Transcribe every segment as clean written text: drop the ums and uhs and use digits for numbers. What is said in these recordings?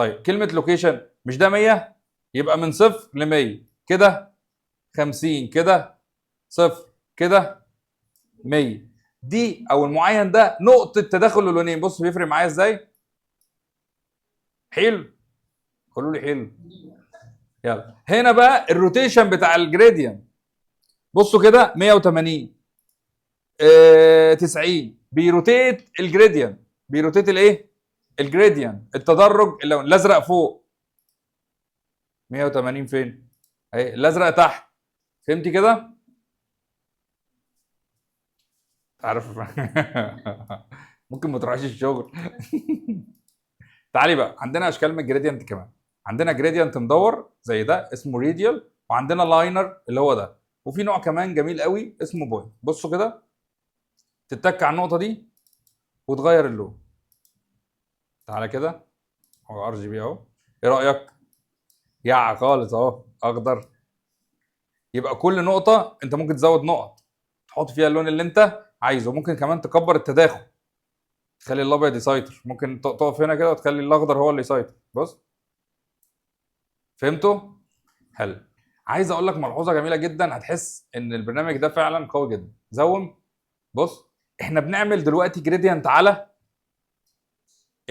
طيب كلمه لوكيشن مش ده 100 يبقى من 0 ل 100 كده 50 كده 0 كده 100 دي او المعين ده نقطه تداخل اللونين. بص بيفرق معايا ازاي. حلو قولوا لي حلو. يلا هنا بقى الروتيشن بتاع الجريدينت. بصوا كده 180 90 بيروتيت الجريدينت. بيروتيت الايه؟ الجريدينت التدرج اللون الازرق فوق 180 فين؟ اهي الازرق تحت. فهمتي كده؟ عارف ممكن ما تروحيش الشغل تعالي بقى عندنا اشكال من الجريدينت كمان. عندنا جريدينت مدور زي ده اسمه ريديال، وعندنا لاينر اللي هو ده، وفي نوع كمان جميل قوي اسمه بوينت. بصوا كده تتك على النقطه دي وتغير اللون. تعالى كده هو ار جي بي اهو. ايه رايك؟ يع خالص اهو اخضر. يبقى كل نقطه انت ممكن تزود نقط تحط فيها اللون اللي انت عايزه. ممكن كمان تكبر التداخل تخلي الابيض يسيطر. ممكن تقف هنا كده وتخلي الاخضر هو اللي يسيطر. بص فهمتوا؟ حلو. عايز اقول لك ملحوظه جميله جدا هتحس ان البرنامج ده فعلا قوي جدا. زوم. بص احنا بنعمل دلوقتي جريدينت على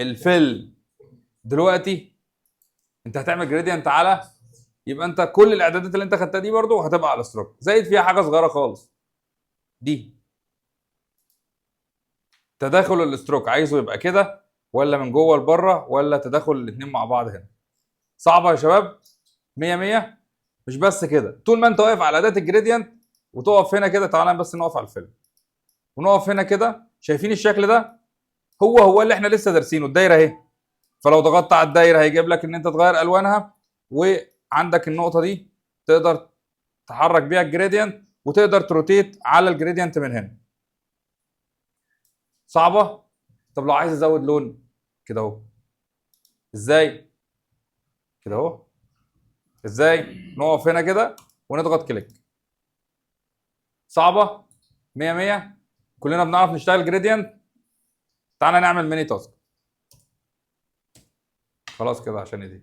الفيل. دلوقتي انت هتعمل جريدينت على، يبقى انت كل الاعدادات اللي انت خدتها دي برضو هتبقى على ستروك. زائد فيها حاجه صغيره خالص دي تداخل الستروك. عايزه يبقى كده ولا من جوه لبره ولا تداخل الاثنين مع بعض هنا؟ صعبه يا شباب؟ 100 100. مش بس كده، طول ما انت واقف على اداه الجريدينت وتقف هنا كده. تعالى بس نقف على الفيلم ونقف هنا كده. شايفين الشكل ده؟ هو اللي احنا لسه دارسينه. الدايره اهي. فلو ضغطت على الدايره هيجيب لك ان انت تغير الوانها، وعندك النقطه دي تقدر تحرك بيها الجريدينت وتقدر تروتيت على الجريدينت من هنا. صعبه؟ طب لو عايز ازود لون كده اهو. ازاي؟ كده اهو. ازاي؟ نقف هنا كده ونضغط كليك. صعبه؟ 100 100. كلنا بنعرف نشتغل جريدينت. تعالى نعمل ميني تاسك. خلاص كده عشان يديك